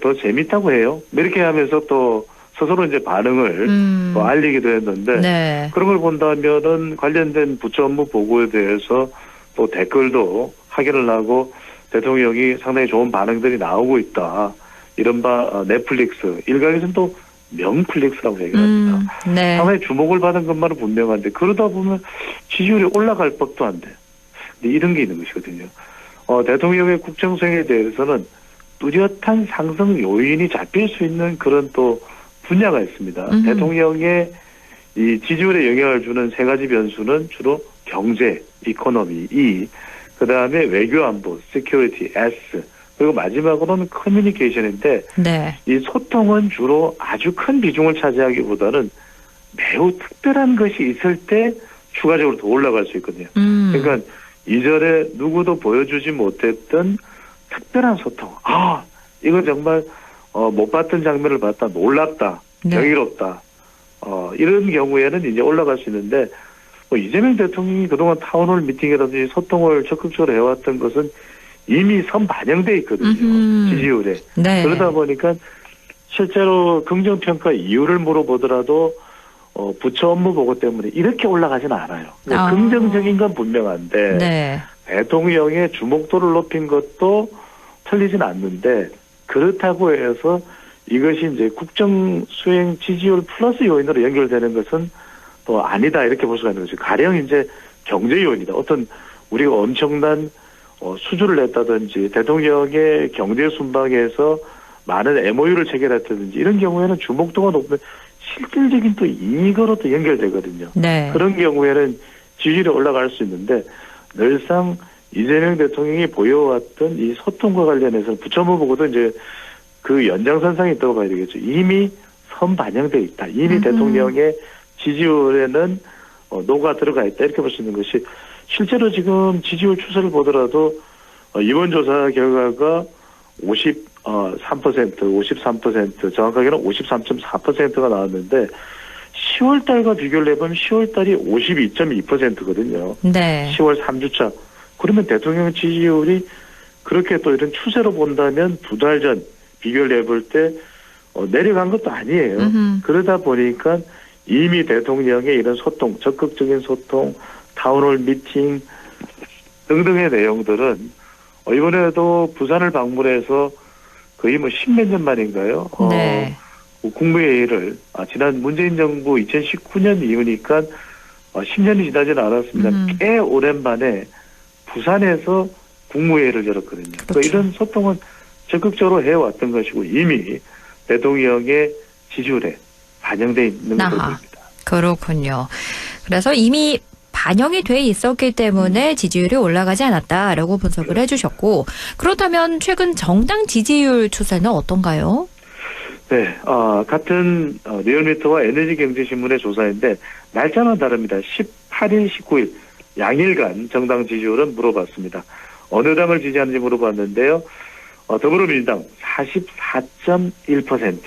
더 재밌다고 해요. 이렇게 하면서 또 스스로 이제 반응을 또 알리기도 했는데 네. 그런 걸 본다면은 관련된 부처 업무 보고에 대해서 또 댓글도 확인을 하고 대통령이 상당히 좋은 반응들이 나오고 있다. 이른바 넷플릭스, 일각에서는 또 명플릭스라고 얘기를 합니다. 네. 상당히 주목을 받은 것만은 분명한데 그러다 보면 지지율이 올라갈 법도 한데 이런 게 있는 것이거든요. 대통령의 국정수행에 대해서는 뚜렷한 상승 요인이 잡힐 수 있는 그런 또 분야가 있습니다. 대통령의 이 지지율에 영향을 주는 세 가지 변수는 주로 경제, 이코노미, E, 그 다음에 외교안보, 시큐리티, S, 그리고 마지막으로는 커뮤니케이션인데 네. 이 소통은 주로 아주 큰 비중을 차지하기보다는 매우 특별한 것이 있을 때 추가적으로 더 올라갈 수 있거든요. 그러니까 이전에 누구도 보여주지 못했던 특별한 소통. 아, 이거 정말 못 봤던 장면을 봤다. 놀랍다. 네. 경이롭다. 이런 경우에는 이제 올라갈 수 있는데 이재명 대통령이 그동안 타운홀 미팅이라든지 소통을 적극적으로 해왔던 것은 이미 선반영돼 있거든요. 지지율에. 네. 그러다 보니까 실제로 긍정평가 이유를 물어보더라도 부처 업무 보고 때문에 이렇게 올라가지는 않아요. 긍정적인 건 분명한데 네. 대통령의 주목도를 높인 것도 틀리진 않는데 그렇다고 해서 이것이 이제 국정수행 지지율 플러스 요인으로 연결되는 것은 또 아니다 이렇게 볼 수가 있는 거죠. 가령 이제 경제 요인이다. 어떤 우리가 엄청난 수주를 냈다든지 대통령의 경제 순방에서 많은 MOU를 체결했다든지 이런 경우에는 주목도가 높으면 실질적인 또 이익으로 또 연결되거든요. 네. 그런 경우에는 지지율이 올라갈 수 있는데 늘상 이재명 대통령이 보여왔던 이 소통과 관련해서 부처무 보고도 이제 그 연장선상에 있다고 봐야 되겠죠. 이미 선반영돼 있다. 이미 대통령의 지지율에는 녹아 들어가 있다. 이렇게 볼 수 있는 것이 실제로 지금 지지율 추세를 보더라도 이번 조사 결과가 53%, 정확하게는 53.4%가 나왔는데 10월 달과 비교를 해보면 10월 달이 52.2%거든요. 네. 10월 3주차. 그러면 대통령 지지율이 그렇게 또 이런 추세로 본다면 두 달 전 비교를 해볼 때 내려간 것도 아니에요. 그러다 보니까 이미 대통령의 이런 소통, 적극적인 소통, 타운홀 미팅 등등의 내용들은 이번에도 부산을 방문해서 거의 뭐 10몇 년 만인가요? 네. 국무회의를 지난 문재인 정부 2019년 이후니까 10년이 지나지는 않았습니다. 꽤 오랜만에 부산에서 국무회의를 열었거든요. 그러니까 이런 소통은 적극적으로 해왔던 것이고 이미 대통령의 지지율에 반영돼 있는 것으로 보입니다. 그렇군요. 그래서 이미 반영이 돼 있었기 때문에 지지율이 올라가지 않았다라고 분석을 해주셨고 그렇다면 최근 정당 지지율 추세는 어떤가요? 네, 같은 리얼미터와 에너지경제신문의 조사인데 날짜는 다릅니다. 18일, 19일 양일간 정당 지지율은 물어봤습니다. 어느 당을 지지하는지 물어봤는데요. 더불어민주당 44.1%.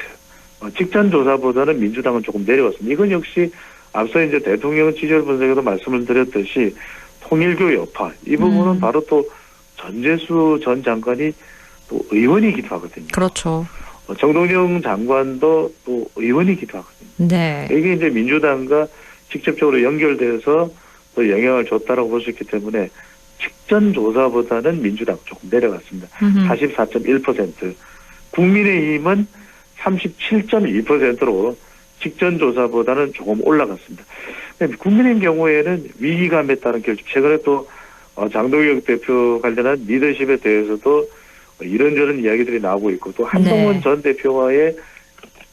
직전 조사보다는 민주당은 조금 내려왔습니다. 이건 역시 앞서 이제 대통령 지지율 분석에도 말씀을 드렸듯이 통일교 여파 이 부분은 바로 또 전재수 전 장관이 또 의원이기도 하거든요. 그렇죠. 정동영 장관도 또 의원이기도 하거든요. 네. 이게 이제 민주당과 직접적으로 연결돼서 또 영향을 줬다라고 볼 수 있기 때문에 직전 조사보다는 민주당 조금 내려갔습니다. 44.1%. 국민의힘은 37.2%로 직전 조사보다는 조금 올라갔습니다. 국민의힘 경우에는 위기감에 따른 결집. 최근에 또 장동혁 대표 관련한 리더십에 대해서도 이런저런 이야기들이 나오고 있고 또 한동훈 전 대표와의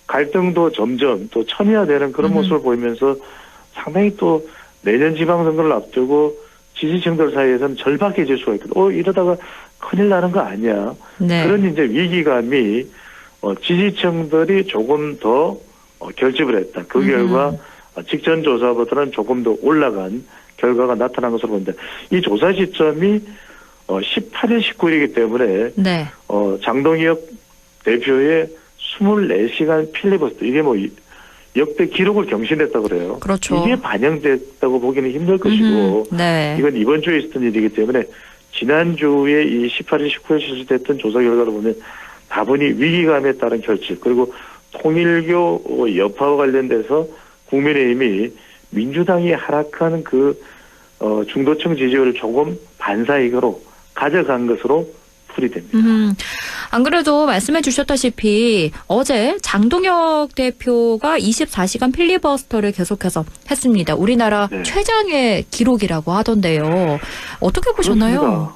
갈등도 점점 또 첨예화되는 그런 모습을 보이면서 상당히 또 내년 지방선거를 앞두고 지지층들 사이에서는 절박해질 수가 있거든. 이러다가 큰일 나는 거 아니야. 네. 그런 이제 위기감이 지지층들이 조금 더 결집을 했다. 그 결과 직전 조사보다는 조금 더 올라간 결과가 나타난 것으로 본다. 이 조사 시점이 18일, 19일이기 때문에 네. 장동혁 대표의 24시간 필리버스터 이게 뭐 역대 기록을 경신했다고 그래요. 그렇죠. 이게 반영됐다고 보기는 힘들 것이고 네. 이건 이번 주에 있었던 일이기 때문에 지난주에 이 18일, 19일 실시됐던 조사 결과를 보면 다분히 위기감에 따른 결집 그리고 통일교 여파와 관련돼서 국민의힘이 민주당이 하락한 그 중도층 지지율을 조금 반사이익으로 가져간 것으로 풀이됩니다. 안 그래도 말씀해 주셨다시피 어제 장동혁 대표가 24시간 필리버스터를 계속해서 했습니다. 우리나라 최장의 기록이라고 하던데요. 어떻게 보셨나요?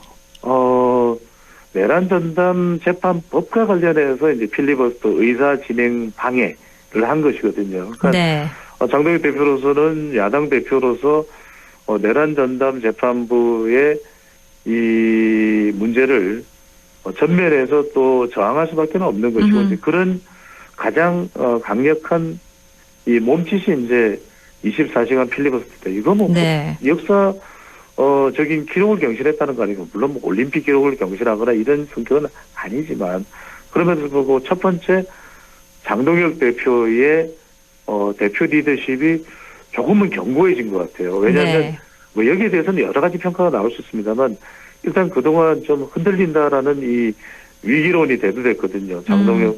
내란 전담 재판법과 관련해서 이제 필리버스터 의사 진행 방해를 한 것이거든요. 그러니까 네. 장동혁 대표로서는 야당 대표로서 내란 전담 재판부의 이 문제를 전면에서 또 저항할 수밖에 없는 것이고 그런 가장 강력한 이 몸짓이 이제 24시간 필리버스터 이거 뭐 네. 역사 적인 기록을 경신했다는 거 아니고 물론 뭐 올림픽 기록을 경신하거나 이런 성격은 아니지만 그럼에도 불구하고 첫 번째 장동혁 대표의 대표 리더십이 조금은 견고해진 것 같아요. 왜냐하면 뭐 여기에 대해서는 여러 가지 평가가 나올 수 있습니다만 일단 그동안 좀 흔들린다라는 이 위기론이 대두됐거든요. 장동혁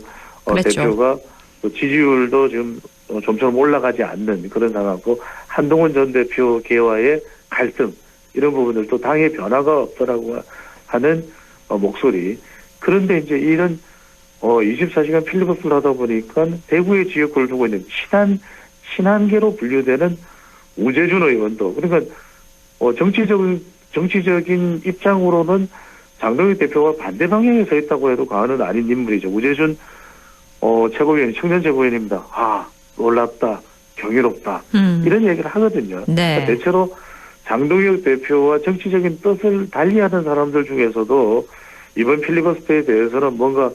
대표가 또 지지율도 지금 좀처럼 올라가지 않는 그런 상황이고 한동훈 전 대표 계와의 갈등 이런 부분들도 당의 변화가 없더라고 하는 목소리. 그런데 이제 이런 24시간 필리버스터를 하다 보니까 대구의 지역구를 두고 있는 친한계로 분류되는 우재준 의원도 그러니까 정치적인 입장으로는 장동혁 대표와 반대 방향에 서 있다고 해도 과언은 아닌 인물이죠. 우재준 최고위원, 청년 최고위원입니다. 놀랍다, 경이롭다 이런 얘기를 하거든요. 네. 그러니까 대체로 장동혁 대표와 정치적인 뜻을 달리하는 사람들 중에서도 이번 필리버스터에 대해서는 뭔가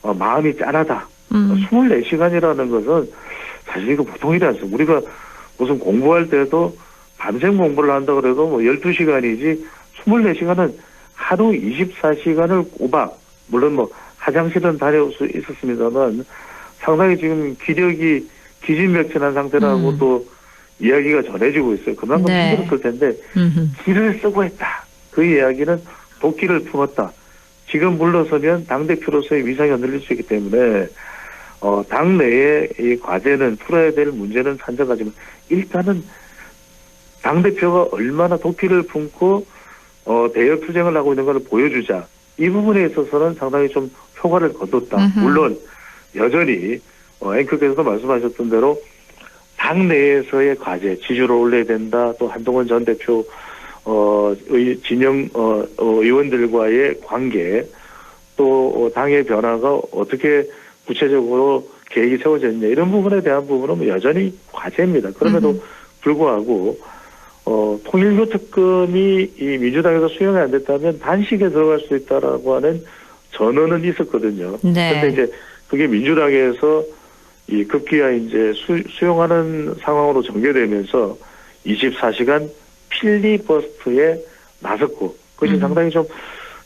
마음이 짠하다. 24시간이라는 것은 사실 이거 보통 일이 아니죠. 우리가 무슨 공부할 때도 밤샘 공부를 한다 그래도 뭐 12시간이지 24시간은 하루 24시간을 꼬박 물론 뭐 화장실은 다녀올 수 있었습니다만 상당히 지금 기력이 기진맥진한 상태라고 또 이야기가 전해지고 있어요. 그만큼 힘들었을 텐데 기를 쓰고 했다. 그 이야기는 도끼를 품었다. 지금 물러서면 당대표로서의 위상이 흔들릴 수 있기 때문에 당내에 이 과제는 풀어야 될 문제는 산정하지만 일단은 당대표가 얼마나 도끼를 품고 대여 투쟁을 하고 있는 걸 보여주자. 이 부분에 있어서는 상당히 좀 효과를 거뒀다. 물론 여전히 앵커께서도 말씀하셨던 대로 당내에서의 과제, 지지율을 올려야 된다. 또 한동훈 전 대표 진영 의원들과의 관계, 또 당의 변화가 어떻게 구체적으로 계획이 세워졌냐 이런 부분에 대한 부분은 여전히 과제입니다. 그럼에도 불구하고 통일교 특검이 이 민주당에서 수용이 안 됐다면 단식에 들어갈 수 있다라고 하는 전언은 있었거든요. 그런데 이제 그게 민주당에서 이 급기야 이제 수용하는 상황으로 전개되면서 24시간 필리버스터에 나섰고 그것이 상당히 좀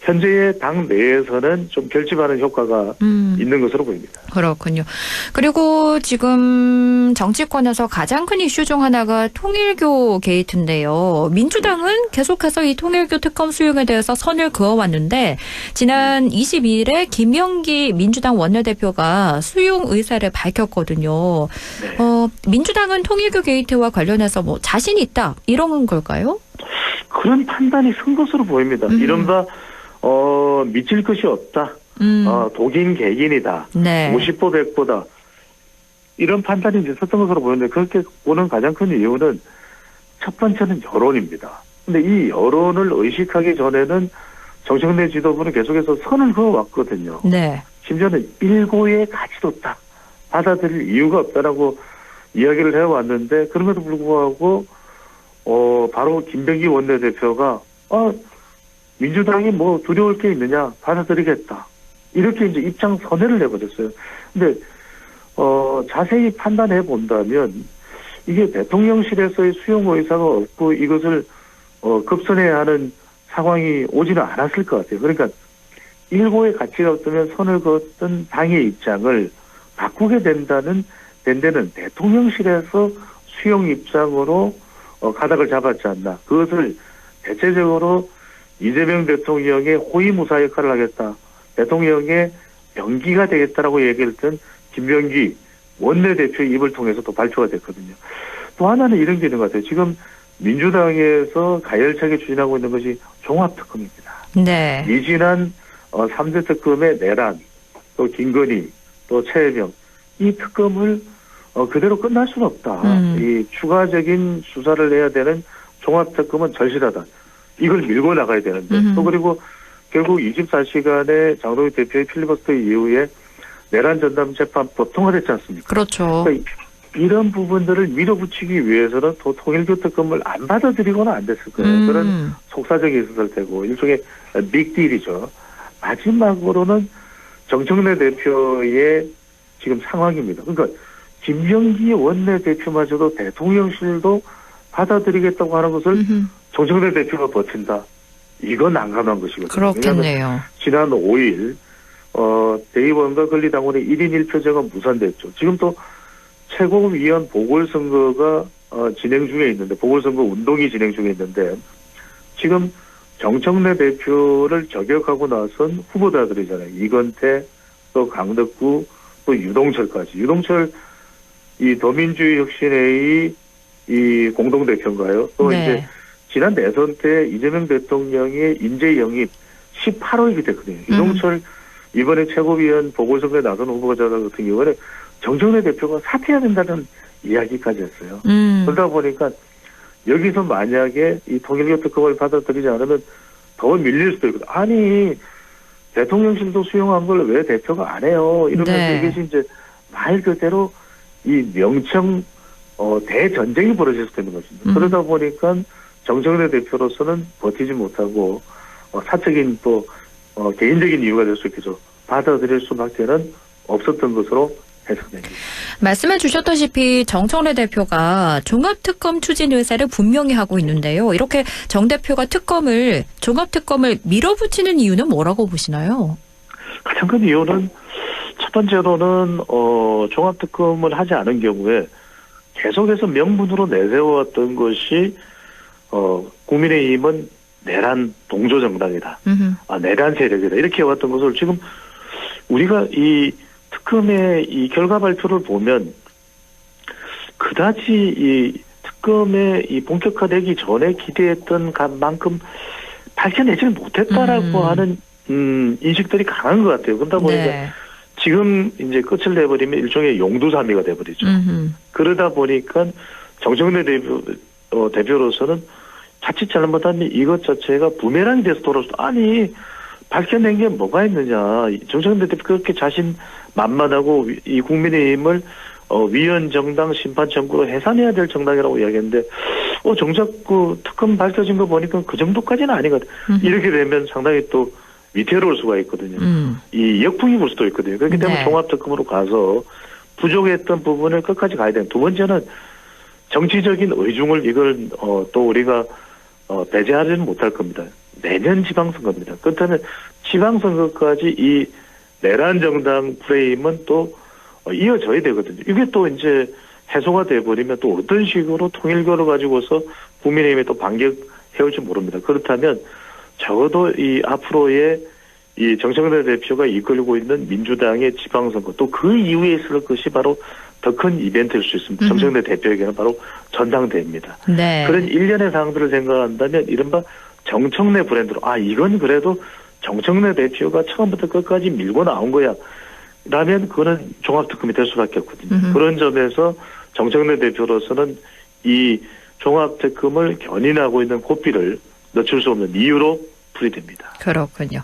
현재의 당 내에서는 좀 결집하는 효과가 있는 것으로 보입니다. 그렇군요. 그리고 지금 정치권에서 가장 큰 이슈 중 하나가 통일교 게이트인데요. 민주당은 계속해서 이 통일교 특검 수용에 대해서 선을 그어왔는데 지난 22일에 김명기 민주당 원내대표가 수용 의사를 밝혔거든요. 민주당은 통일교 게이트와 관련해서 뭐 자신 있다 이런 걸까요? 그런 판단이 선 것으로 보입니다. 이른바 미칠 것이 없다. 독인 개인이다. 네. 50보 100보다. 이런 판단이 이제 섰던 것으로 보이는데 그렇게 보는 가장 큰 이유는 첫 번째는 여론입니다. 근데 이 여론을 의식하기 전에는 정청래 지도부는 계속해서 선을 그어왔거든요. 네. 심지어는 일고의 가치도 없다. 받아들일 이유가 없다라고 이야기를 해왔는데 그럼에도 불구하고 바로 김병기 원내대표가 민주당이 뭐 두려울 게 있느냐 받아들이겠다 이렇게 이제 입장 선회를 내버렸어요. 근데 자세히 판단해 본다면 이게 대통령실에서의 수용 의사가 없고 이것을 급선해야 하는 상황이 오지는 않았을 것 같아요. 그러니까 일고의 가치가 없으면 선을 그었던 당의 입장을 바꾸게 된다는 데는 대통령실에서 수용 입장으로 가닥을 잡았지 않나. 그것을 대체적으로 이재명 대통령의 호위무사 역할을 하겠다. 대통령의 병기가 되겠다라고 얘기했던 김병기 원내대표의 입을 통해서 또 발표가 됐거든요. 또 하나는 이런 게 있는 것 같아요. 지금 민주당에서 가열차게 추진하고 있는 것이 종합특검입니다. 네. 이진한 3대 특검의 내란, 또 김건희, 또 최혜명 이 특검을 그대로 끝날 수는 없다. 이 추가적인 수사를 해야 되는 종합특검은 절실하다. 이걸 밀고 나가야 되는데 또 그리고 결국 24시간의 장동희 대표의 필리버스터 이후에 내란 전담 재판법 통과됐지 않습니까? 그렇죠. 그러니까 이런 부분들을 밀어붙이기 위해서는 또 통일교 특검을 안 받아들이고는 안 됐을 거예요. 그런 속사정이 있었을 테고 일종의 빅딜이죠. 마지막으로는 정청래 대표의 지금 상황입니다. 그러니까 김병기 원내대표마저도 대통령실도 받아들이겠다고 하는 것을 정청래 대표가 버틴다. 이건 난감한 것이거든요. 그렇겠네요. 지난 5일 대의원과 권리당원의 1인 1표제가 무산됐죠. 지금 또 최고위원 보궐선거가 진행 중에 있는데 보궐선거 운동이 진행 중에 있는데 지금 정청래 대표를 저격하고 나선 후보자들이잖아요. 이건태, 또 강덕구, 또 유동철까지. 유동철 이 더민주의 혁신회의 이 공동대표인가요? 또 네. 이제 지난 대선 때 이재명 대통령의 인재 영입 18호이기 됐거든요. 유동철 이번에 최고위원 보궐선거에 나선 후보자 같은 경우는 정청래 대표가 사퇴해야 된다는 이야기까지 했어요. 그러다 보니까 여기서 만약에 이 통일교 특검을 받아들이지 않으면 더 밀릴 수도 있거든요. 아니 대통령실도 수용한 걸 왜 대표가 안 해요? 이러면서 네. 이것이 이제 말 그대로 이 명청 대전쟁이 벌어질 수 있는 것입니다. 그러다 보니까 정청래 대표로서는 버티지 못하고 사적인 또 개인적인 이유가 될 수 있겠죠. 받아들일 수밖에는 없었던 것으로 해석됩니다. 말씀해 주셨다시피 정청래 대표가 종합특검 추진 의사를 분명히 하고 있는데요. 이렇게 정 대표가 종합특검을 밀어붙이는 이유는 뭐라고 보시나요? 가장 큰 이유는 첫 번째로는 종합특검을 하지 않은 경우에 계속해서 명분으로 내세웠던 것이 국민의힘은 내란 동조 정당이다. 내란 세력이다. 이렇게 해왔던 것을 지금 우리가 이 특검의 이 결과 발표를 보면 그다지 이 특검의 이 본격화되기 전에 기대했던 만큼 밝혀내지를 못했다라고 하는 인식들이 강한 것 같아요. 그러다 보니까 네. 지금 이제 끝을 내버리면 일종의 용두사미가 돼버리죠. 그러다 보니까 정청래 대표로서는 자칫 잘못하면 이것 자체가 부메랑이 돼서 돌아서 아니 밝혀낸 게 뭐가 있느냐. 정청래 대표 그렇게 자신 만만하고 이 국민의힘을 위헌 정당 심판 청구로 해산해야 될 정당이라고 이야기했는데 정작 그 특검 밝혀진 거 보니까 그 정도까지는 아니거든. 이렇게 되면 상당히 또 위태로울 수가 있거든요. 이 역풍이 불 수도 있거든요. 그렇기 때문에 네. 종합특검으로 가서 부족했던 부분을 끝까지 가야 되는. 두 번째는 정치적인 의중을 이걸 또 우리가 배제하지는 못할 겁니다. 내년 지방선거입니다. 그렇다면 지방선거까지 이 내란 정당 프레임은 또 이어져야 되거든요. 이게 또 이제 해소가 돼버리면 또 어떤 식으로 통일교를 가지고서 국민의힘에 또 반격해올지 모릅니다. 그렇다면 적어도 이 앞으로의 이 정청래 대표가 이끌고 있는 민주당의 지방선거 또 그 이후에 있을 것이 바로 더 큰 이벤트일 수 있습니다. 정청래 대표에게는 바로 전당대회입니다. 네. 그런 일련의 사항들을 생각한다면 이른바 정청래 브랜드로 이건 그래도 정청래 대표가 처음부터 끝까지 밀고 나온 거야 라면 그거는 종합특검이 될 수밖에 없거든요. 그런 점에서 정청래 대표로서는 이 종합특검을 견인하고 있는 고삐를 늦출 수 없는 이유로 풀이됩니다. 그렇군요.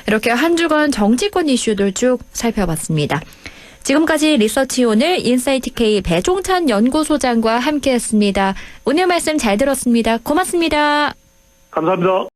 이렇게 한 주간 정치권 이슈들 쭉 살펴봤습니다. 지금까지 리서치 오늘 인사이트K 배종찬 연구소장과 함께했습니다. 오늘 말씀 잘 들었습니다. 고맙습니다. 감사합니다.